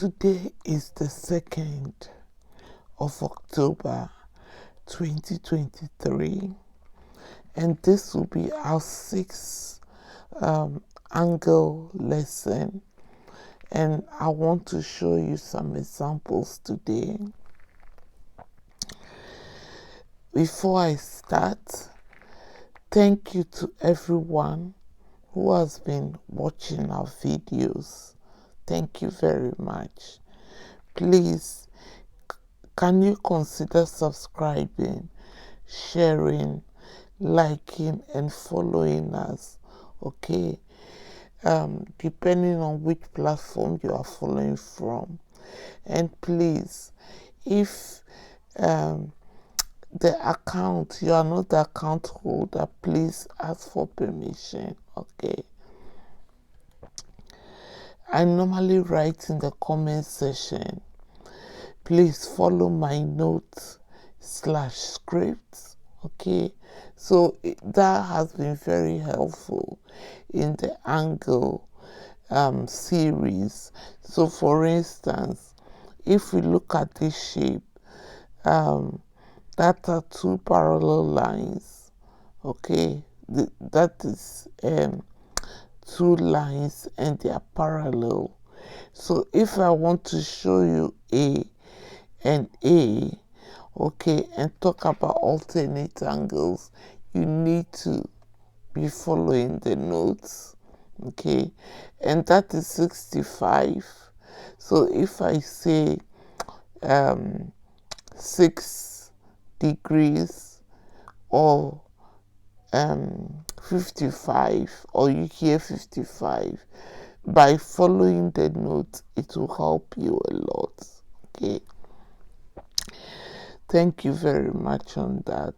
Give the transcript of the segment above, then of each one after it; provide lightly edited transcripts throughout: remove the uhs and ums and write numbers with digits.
Today is the 2nd of October 2023, and this will be our 6th angle lesson, and I want to show you some examples today. Before I start, thank you to everyone who has been watching our videos. Thank you very much. Please, can you consider subscribing, sharing, liking, and following us? Okay, depending on which platform you are following from. And please, if the account, you are not the account holder, please ask for permission. Okay, I normally write in the comment section. Please follow my notes/scripts. Okay, so that has been very helpful in the angle series. So for instance, if we look at this shape, that are two parallel lines. Okay, that is two lines and they are parallel. So if I want to show you A and A, okay, and talk about alternate angles, you need to be following the notes. Okay, and that is 65. So if I say 6 degrees or 55, or you hear 55, by following the notes, it will help you a lot. Okay, thank you very much on that.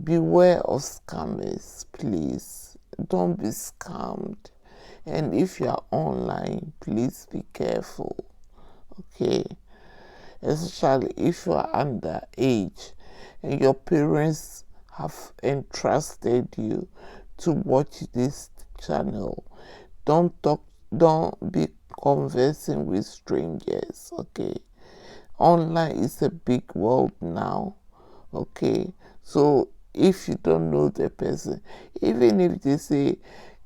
Beware of scammers, please. Don't be scammed, and if you are online, please be careful. Okay, especially if you are underage and your parents have entrusted you to watch this channel. Don't be conversing with strangers. Okay, online is a big world now. Okay, so if you don't know the person, even if they say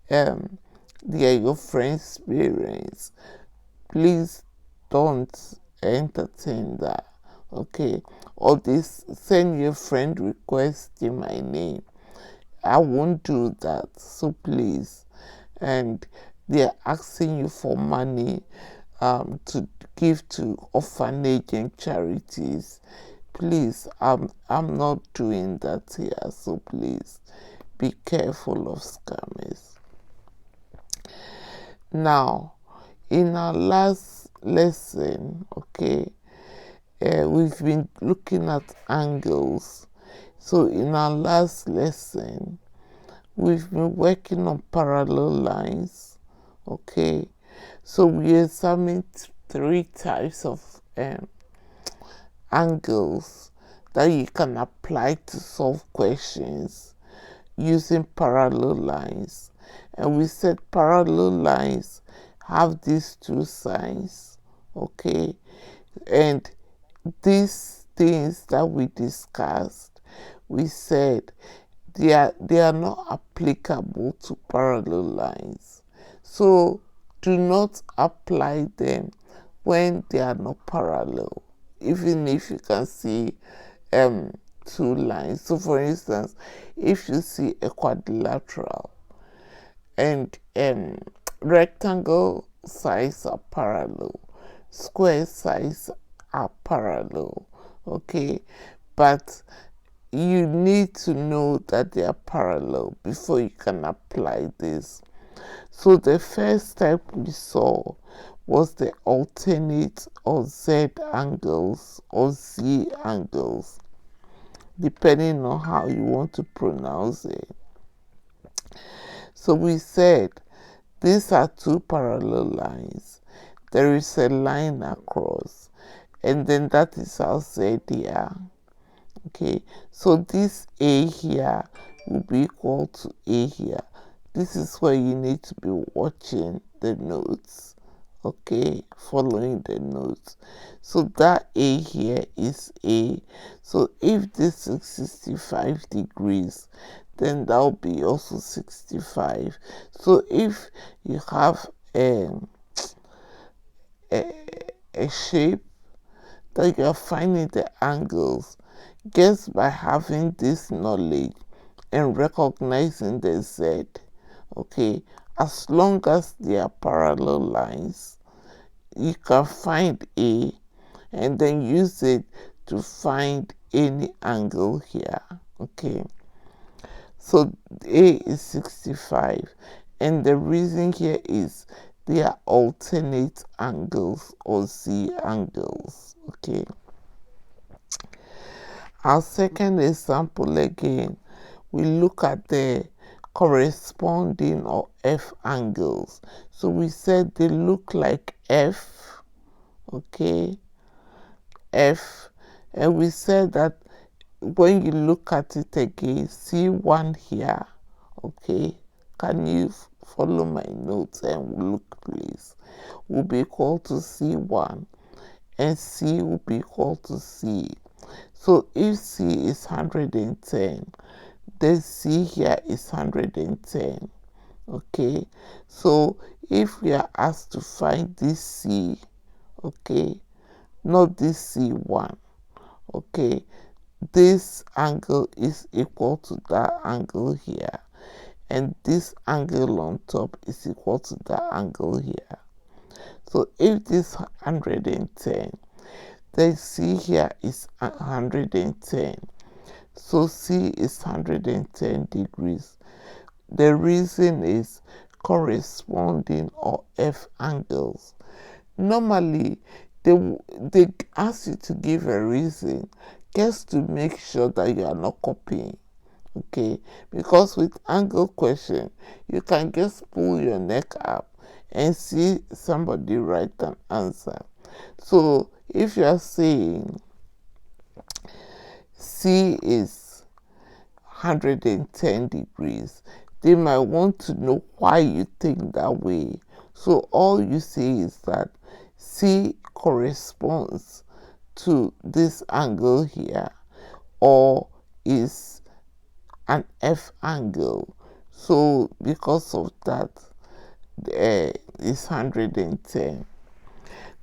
they are your friend's parents, please don't entertain that. Okay, or this send your friend request in my name. I won't do that, so please. And they're asking you for money to give to orphanage and charities. Please, I'm not doing that here, so please be careful of scammers. Now, in our last lesson, okay, we've been looking at angles. So in our last lesson, we've been working on parallel lines. Okay, so we examined 3 types of angles that you can apply to solve questions using parallel lines. And we said parallel lines have these 2 signs. Okay, and these things that we discussed, we said they are not applicable to parallel lines. So do not apply them when they are not parallel, even if you can see 2 lines. So for instance, if you see a quadrilateral and rectangle sides are parallel, square sides are parallel. Okay, but you need to know that they are parallel before you can apply this. So the first type we saw was the alternate or Z angles or Z angles, depending on how you want to pronounce it. So we said these are 2 parallel lines. There is a line across, and then that is our Z here. Okay, so this A here will be equal to A here. This is where you need to be watching the notes. okay, following the notes. So that A here is A. So if this is 65 degrees, then that will be also 65. So if you have a shape that you are finding the angles, just by having this knowledge and recognizing the Z, okay, as long as they are parallel lines, you can find A and then use it to find any angle here, okay. So A is 65, and the reason here is they are alternate angles or Z angles, okay. Our second example again, we look at the corresponding or F angles. So we said they look like F, okay, F, and we said that when you look at it again, C1 here, okay, can you follow my notes and look please, will be equal to C1 and C will be equal to C. So if C is 110, then C here is 110, okay. So if we are asked to find this C, okay, not this C1, okay, this angle is equal to that angle here, and this angle on top is equal to that angle here. So if this 110, then C here is 110. So C is 110 degrees. The reason is corresponding or F angles. Normally, they ask you to give a reason just to make sure that you are not copying, okay, because with angle question you can just pull your neck up and see somebody write an answer. So if you are saying C is 110 degrees, they might want to know why you think that way. So all you say is that C corresponds to this angle here, or is an F angle. So because of that, it's 110.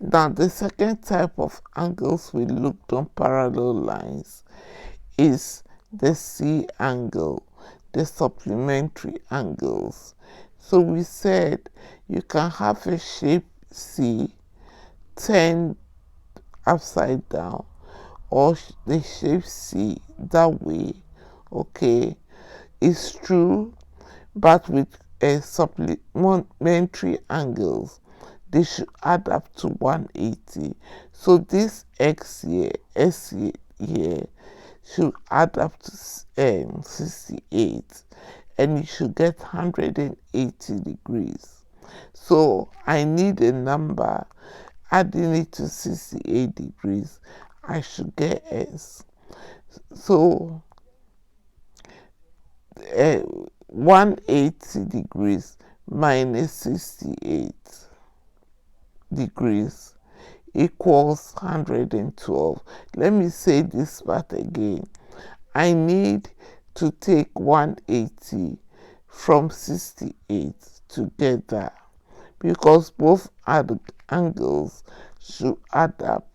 Now the second type of angles we looked on parallel lines is the C angle, the supplementary angles. So we said you can have a shape C turned upside down, or the shape C that way, okay. It's true, but with a supplementary angles, they should add up to 180. So this X here, S here, should add up to 68, and you should get 180 degrees. So I need a number, adding it to 68 degrees, I should get S. So 180 degrees minus 68 degrees equals 112. Let me say this part again. I need to take 180 from 68 to get that, because both angles should add up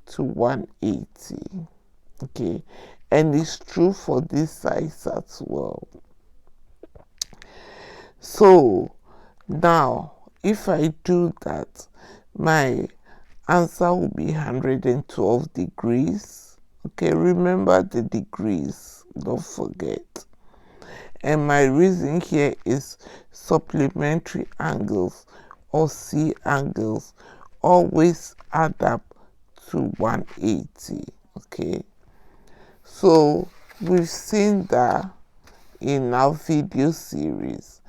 to 180, okay, and it's true for this size as well. So now if I do that, my answer will be 112 degrees, okay. Remember the degrees, don't forget. And my reason here is supplementary angles or C angles always add up to 180, okay. So we've seen that in our video series.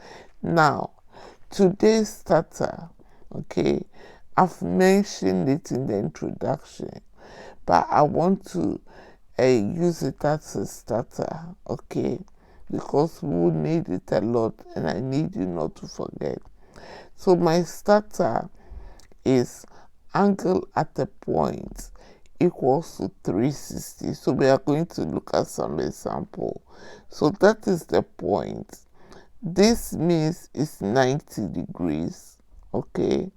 Now today's starter, okay, I've mentioned it in the introduction, but I want to use it as a starter, okay, because we will need it a lot and I need you not to forget. So my starter is angle at a point equals to 360. So we are going to look at some example. So that is the point. This means it's 90 degrees. Okay.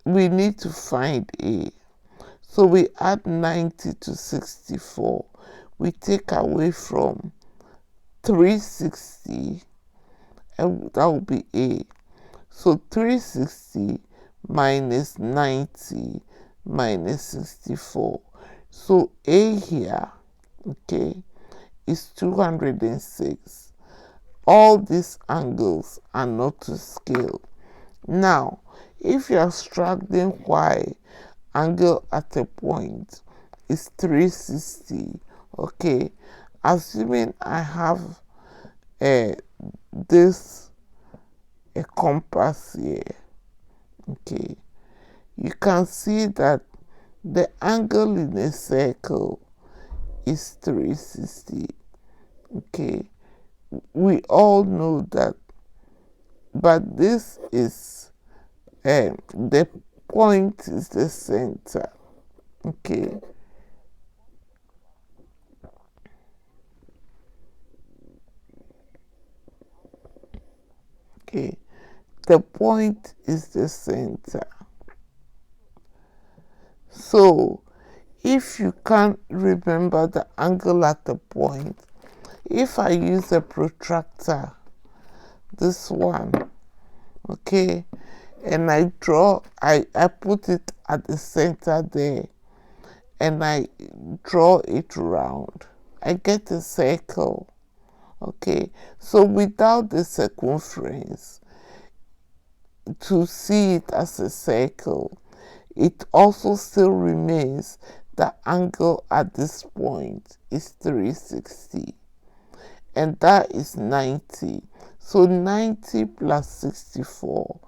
We need to find A. So we add 90 to 64. We take away from 360, and that will be A. So 360 minus 90 minus 64. So A here, okay, is 206. All these angles are not to scale. Now, if you are struggling why angle at a point is 360, okay, assuming I have this a compass here, okay, you can see that the angle in a circle is 360. Okay, we all know that, but this is the point is the center. Okay, okay, the point is the center. So if you can't remember the angle at the point, if I use a protractor, this one, okay, and I put it at the center there, and I draw it round, I get a circle. Okay, so without the circumference, to see it as a circle, it also still remains the angle at this point is 360, and that is 90. So 90 plus 64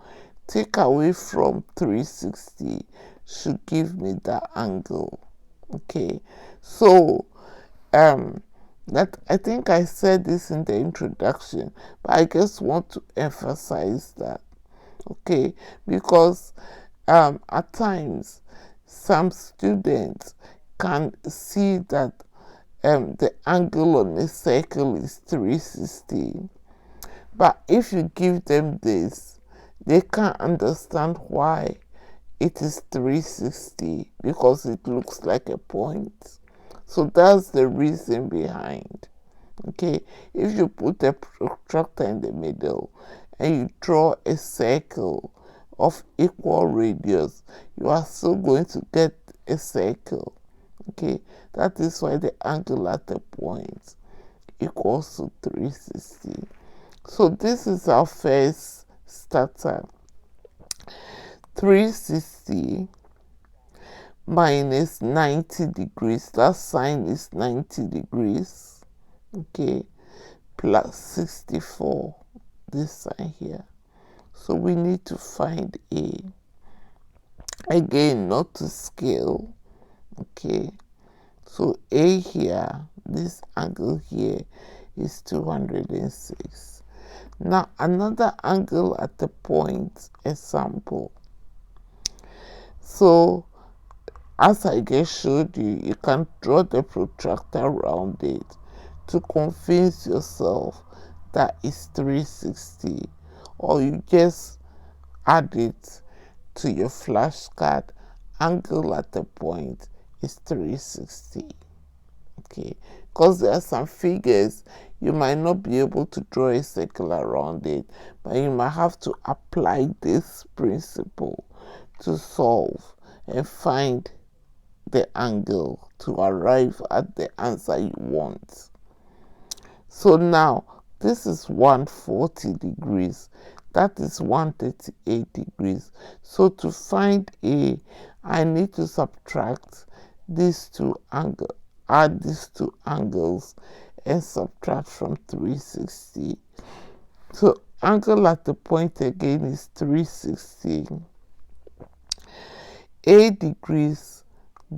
take away from 360 should give me the angle. Okay, so that I think I said this in the introduction, but I just want to emphasize that. Okay, because at times some students can see that the angle on a circle is 360, but if you give them this, they can't understand why it is 360 because it looks like a point. So that's the reason behind. Okay, if you put a protractor in the middle and you draw a circle of equal radius, you are still going to get a circle. Okay, that is why the angle at the point equals to 360. So this is our first starter. 360 minus 90 degrees, that sign is 90 degrees, okay, plus 64, this sign here. So we need to find A. Again, not to scale, okay. So A here, this angle here is 206. Now another angle at the point example. So as I just showed you, you can draw the protractor around it to convince yourself that it's 360, or you just add it to your flashcard. Angle at the point is 360. Okay, because there are some figures you might not be able to draw a circle around it, but you might have to apply this principle to solve and find the angle to arrive at the answer you want. So now this is 140 degrees, that is 138 degrees. So to find A, I need to subtract these two angles, add these two angles and subtract from 360. So angle at the point again is 360. 8 degrees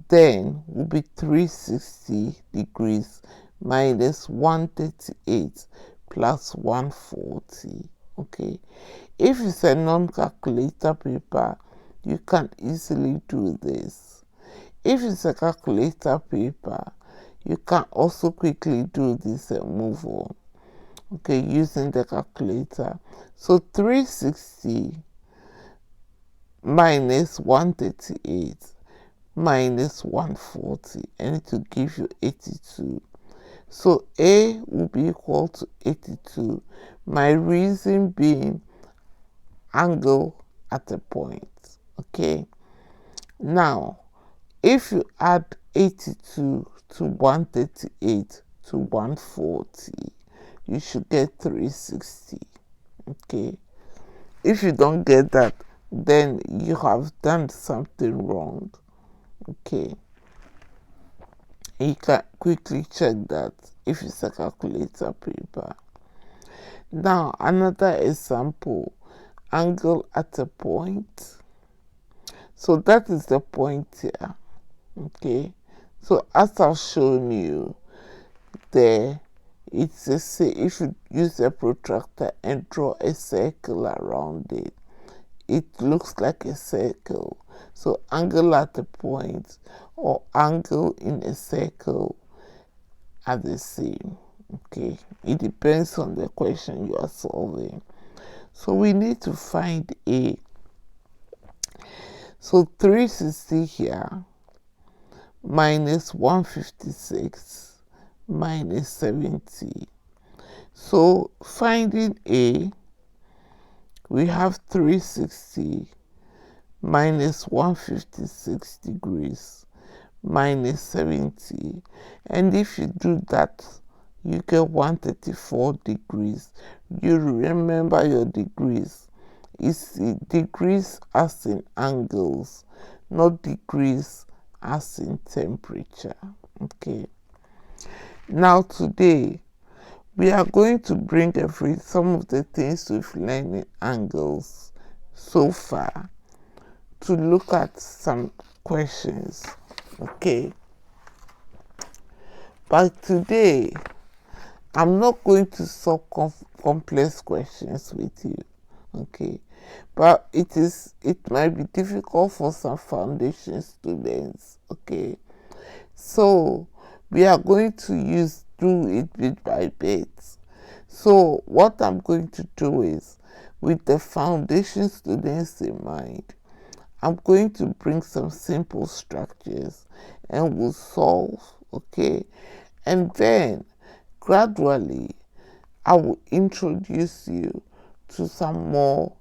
then will be 360 degrees minus 138 plus 140. Okay, if it's a non-calculator paper, you can easily do this. If it's a calculator paper, you can also quickly do this and move on, okay, using the calculator. So 360 minus 138 minus 140, and it will give you 82. So A will be equal to 82. My reason being angle at a point, okay? Now, if you add 82 to 138 to 140, you should get 360, okay? If you don't get that, then you have done something wrong, okay? You can quickly check that if it's a calculator paper. Now, another example, angle at a point. So that is the point here, okay? So as I've shown you there, it's a say if you use a protractor and draw a circle around it, it looks like a circle. So angle at a point or angle in a circle are the same, okay? It depends on the question you are solving. So we need to find A. So 360 here minus 156 minus 70. So finding A, we have 360 minus 156 degrees minus 70. And if you do that, you get 134 degrees. You remember your degrees. It's degrees as in angles, not degrees as in temperature, okay? Now today, we are going to bring some of the things we've learned in angles so far to look at some questions, okay? But today, I'm not going to solve complex questions with you, okay? But it might be difficult for some foundation students, okay? So we are going to do it bit by bit. So what I'm going to do is, with the foundation students in mind, I'm going to bring some simple structures and we'll solve, okay? And then gradually I will introduce you to some more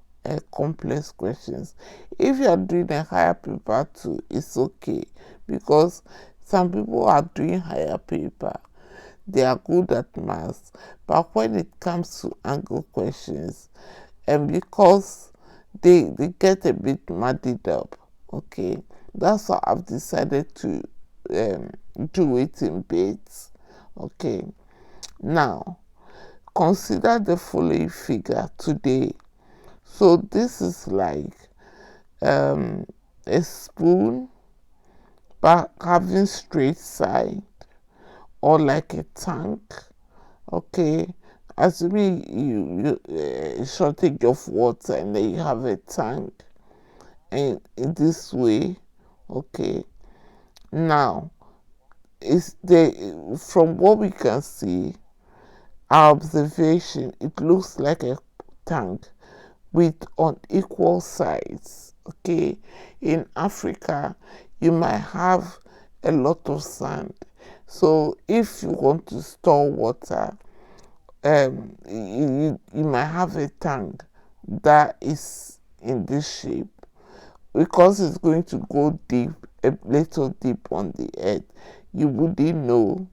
complex questions. If you are doing a higher paper too, it's okay, because some people are doing higher paper, they are good at maths, but when it comes to angle questions, and because they get a bit muddied up, okay, that's why I've decided to do it in bits, okay? Now, consider the following figure today. So this is like a spoon, but having straight side, or like a tank, okay? Assuming you shortage of water and then you have a tank, and in this way, okay? Now, from what we can see, our observation, it looks like a tank with unequal sides, okay? In Africa, you might have a lot of sand. So if you want to store water, you might have a tank that is in this shape, because it's going to go deep, a little deep on the earth. You wouldn't know.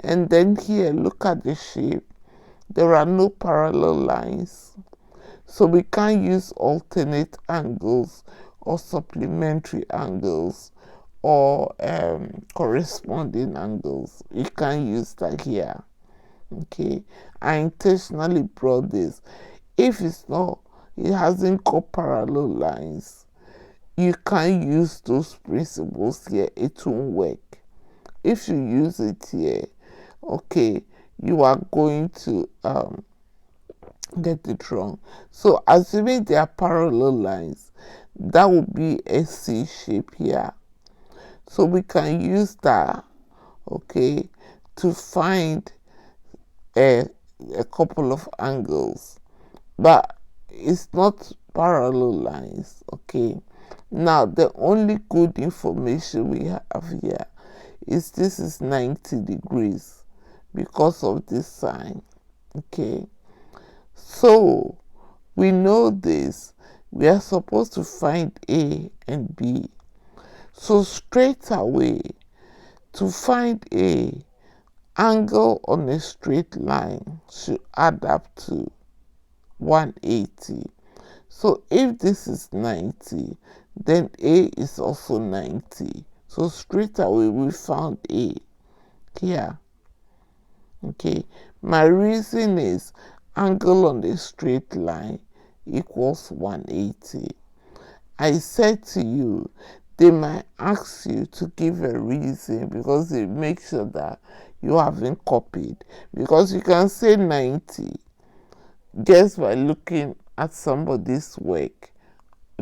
And then here, look at the shape. There are no parallel lines. So we can't use alternate angles or supplementary angles or corresponding angles. You can't use that here, okay? I intentionally brought this. If it hasn't got parallel lines, you can't use those principles here. It won't work. If you use it here, okay, you are going to get it wrong. So assuming there are parallel lines, that would be a C shape here. So we can use that, okay, to find a couple of angles, but it's not parallel lines, okay. Now the only good information we have here is this is 90 degrees because of this sign, okay. So we know this, we are supposed to find A and B. So straight away, to find A, angle on a straight line should add up to 180. So if this is 90, then A is also 90. So straight away we found A here. Okay, my reason is angle on a straight line equals 180. I said to you, they might ask you to give a reason because they make sure that you haven't copied. Because you can say 90 just by looking at somebody's work,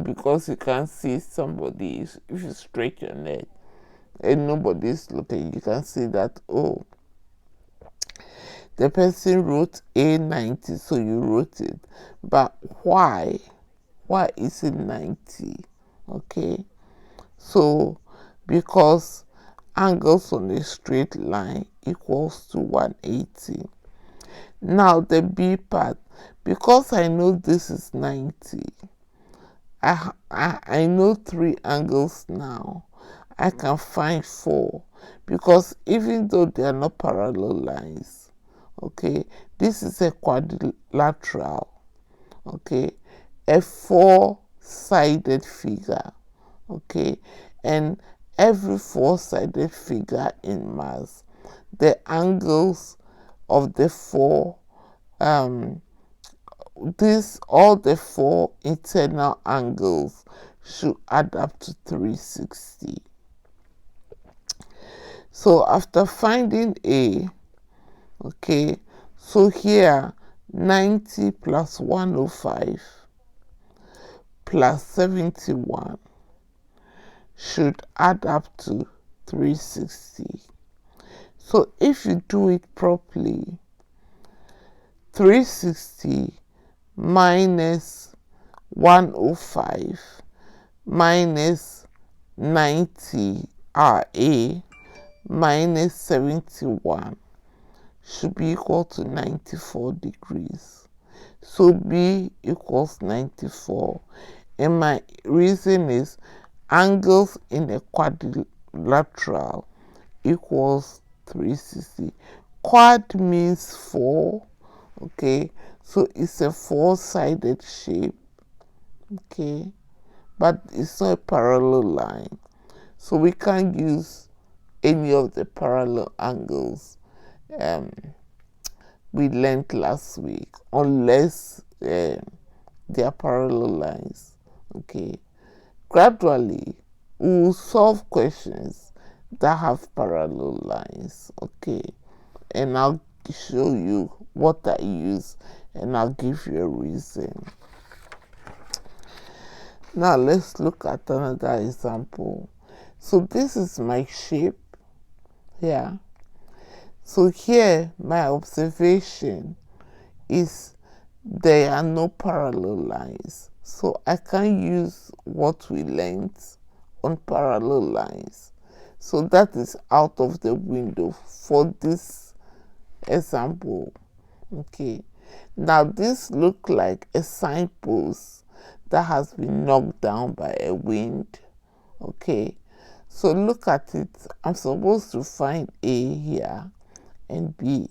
because you can see somebody, if you stretch your neck and nobody's looking, you can see that, oh, the person wrote A90, so you wrote it. But why? Why is it 90? Okay, so because angles on a straight line equals to 180. Now the B part, because I know this is 90, I know 3 angles now. I can find 4, because even though they are not parallel lines, okay, this is a quadrilateral, okay, a 4-sided figure, okay, and every 4-sided figure in maths, the angles of the 4 all the 4 internal angles should add up to 360. So after finding A, okay, so here 90 plus 105 plus 71 should add up to 360. So if you do it properly, 360 minus 105 minus 90 RA minus 71 should be equal to 94 degrees. So B equals 94. And my reason is angles in a quadrilateral equals 360. Quad means 4, okay, so it's a 4-sided shape, okay, but it's not a parallel line, so we can't use any of the parallel angles we learned last week unless they are parallel lines, okay. Gradually we will solve questions that have parallel lines, okay, and I'll show you what I use and I'll give you a reason. Now let's look at another example. So this is my shape here. So here my observation is there are no parallel lines, so I can use what we learned on parallel lines. So that is out of the window for this example, okay. Now this looks like a signpost that has been knocked down by a wind, okay. So look at it, I'm supposed to find A here and B,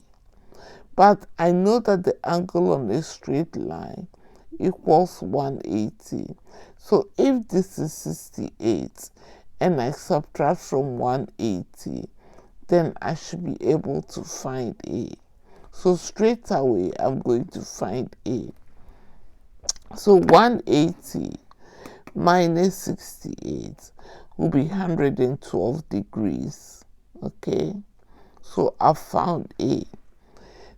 but I know that the angle on a straight line equals 180. So if this is 68 and I subtract from 180, then I should be able to find A. So straight away I'm going to find A. So 180 minus 68 will be 112 degrees, okay. So I found A.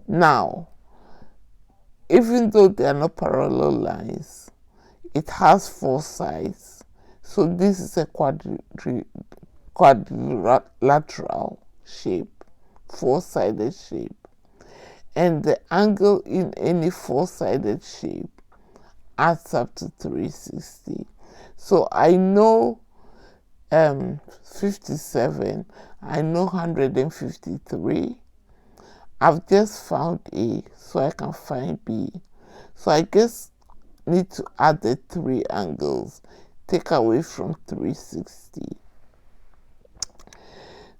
Now, even though they are not parallel lines, it has 4 sides, So this is a quadrilateral shape, four-sided shape. And the angle in any four-sided shape adds up to 360. So I know 57, I know 153. I've just found A, so I can find B. So I just need to add the 3 angles, take away from 360.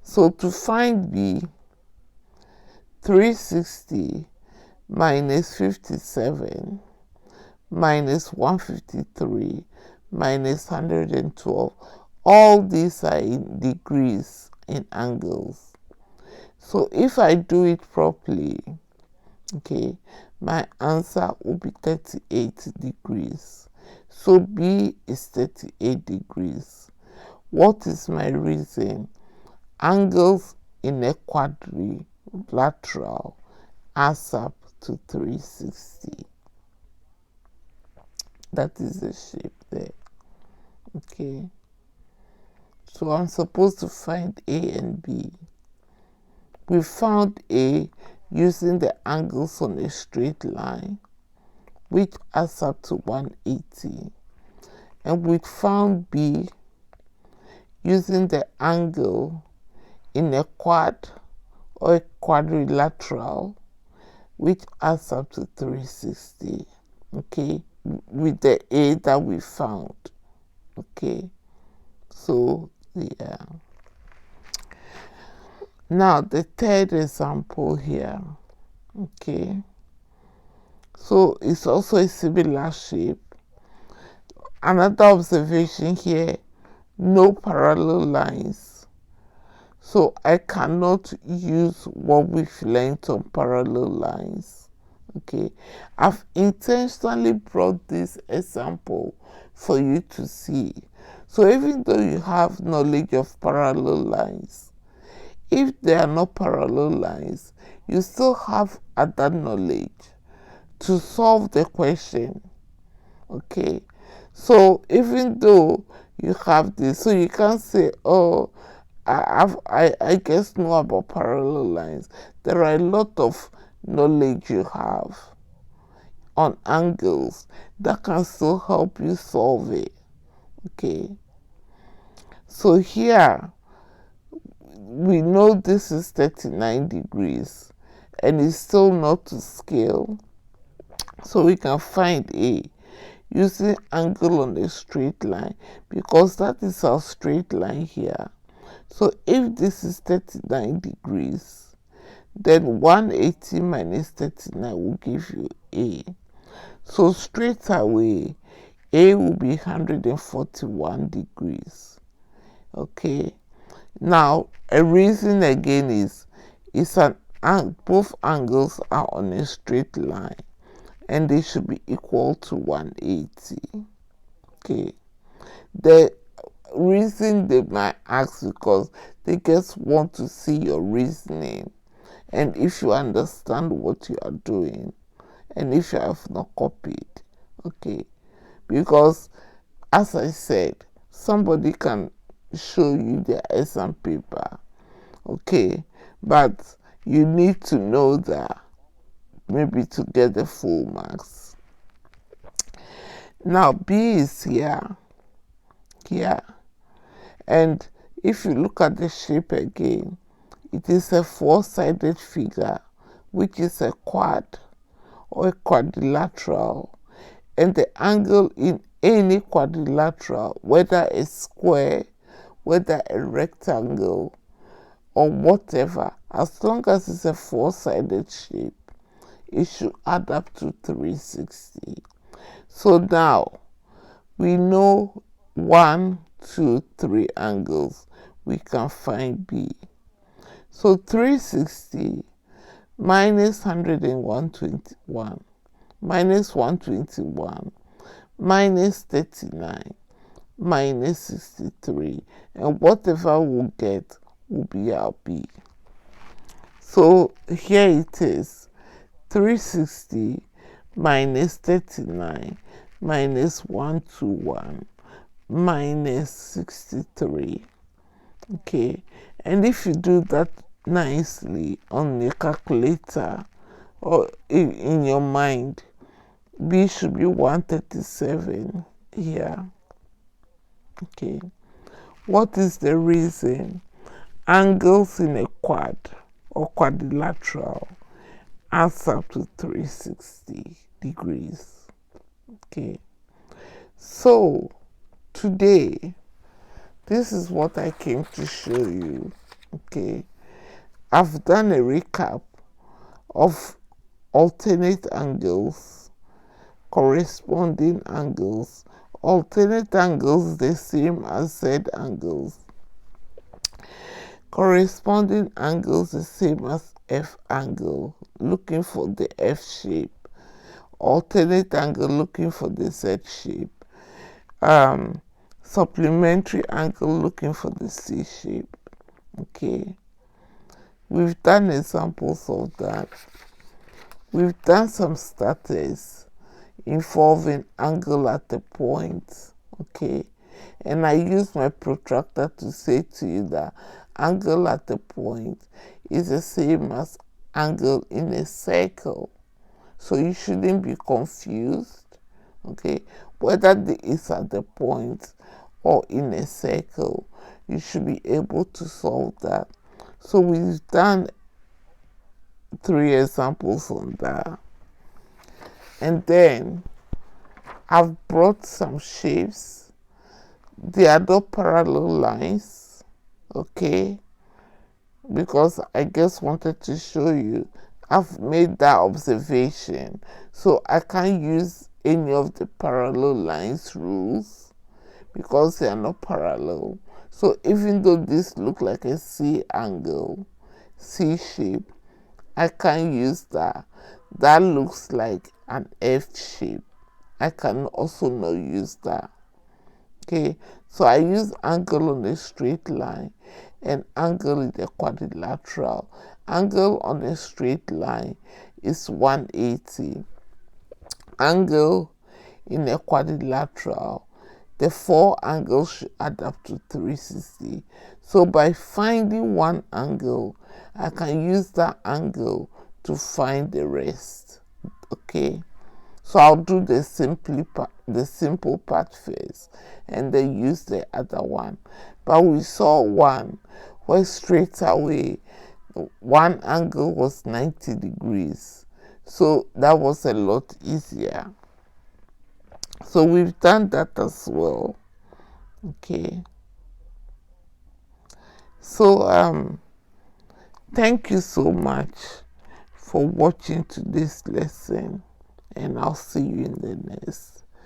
So to find B, 360 minus 57 minus 153 minus 112. All these are in degrees in angles. So if I do it properly, okay, my answer will be 38 degrees. So B is 38 degrees. What is my reason? Angles in a quadrilateral adds up to 360. That is the shape there. Okay. So I'm supposed to find A and B. We found A using the angles on a straight line, which adds up to 180. And we found B using the angle in a quad or a quadrilateral, which adds up to 360. Okay, with the A that we found. Okay, so yeah. Now the third example here. Okay, so it's also a similar shape. Another observation here, no parallel lines. So I cannot use what we've learned on parallel lines. Okay, I've intentionally brought this example for you to see. So even though you have knowledge of parallel lines, if there are no parallel lines, you still have other knowledge to solve the question. Okay, so even though you have this, so you can't say, oh, I just know about parallel lines. There are a lot of knowledge you have on angles that can still help you solve it. Okay, so here we know this is 39 degrees and it's still not to scale, so we can find A using angle on a straight line, because that is our straight line here. So if this is 39 degrees, then 180 minus 39 will give you A. So straight away, A will be 141 degrees. Okay. Now, a reason again is both angles are on a straight line and they should be equal to 180. Okay. The reason they might ask, because they just want to see your reasoning and if you understand what you are doing and if you have not copied. Okay, because as I said, somebody can show you their exam paper, okay, but you need to know that maybe to get the full marks. Now B is here, and if you look at the shape again, it is a four-sided figure, which is a quad or a quadrilateral, and the angle in any quadrilateral, whether a square, whether a rectangle, or whatever, as long as it's a four-sided shape, it should add up to 360. So now we know 1, 2, 3 angles. We can find B. So 360 minus 121 minus 121 minus 39 minus 63, and whatever we'll get will be our B. So here it is, 360 minus 39 minus 121 minus 63. Okay, and if you do that nicely on your calculator or in your mind, B should be 137 here. Okay, what is the reason? Angles in a quad or quadrilateral adds up to 360 degrees. Okay, so today this is what I came to show you. Okay, I've done a recap of alternate angles, corresponding angles. Alternate angles the same as Z angles. Corresponding angles the same as F angle, looking for the F shape. Alternate angle looking for the Z shape. Supplementary angle looking for the C shape. Okay, we've done examples of that. We've done some starters involving angle at the point. Okay, and I use my protractor to say to you that angle at the point is the same as angle in a circle, so you shouldn't be confused. Okay, whether it's at the point or in a circle, you should be able to solve that. So we've done 3 examples on that, and then I've brought some shapes. They are not parallel lines, okay, because I just wanted to show you I've made that observation, so I can't use any of the parallel lines rules because they are not parallel. So even though this look like a C angle, C shape, I can't use that. That looks like an F shape. I can also not use that. Okay, so I use angle on a straight line and angle in a quadrilateral. Angle on a straight line is 180. Angle in a quadrilateral, the 4 angles should add up to 360. So by finding one angle, I can use that angle to find the rest. Okay, so I'll do the simple part first and then use the other one. But we saw one where straight away one angle was 90 degrees, so that was a lot easier. So we've done that as well. Okay, so thank you so much for watching today's lesson, and I'll see you in the next.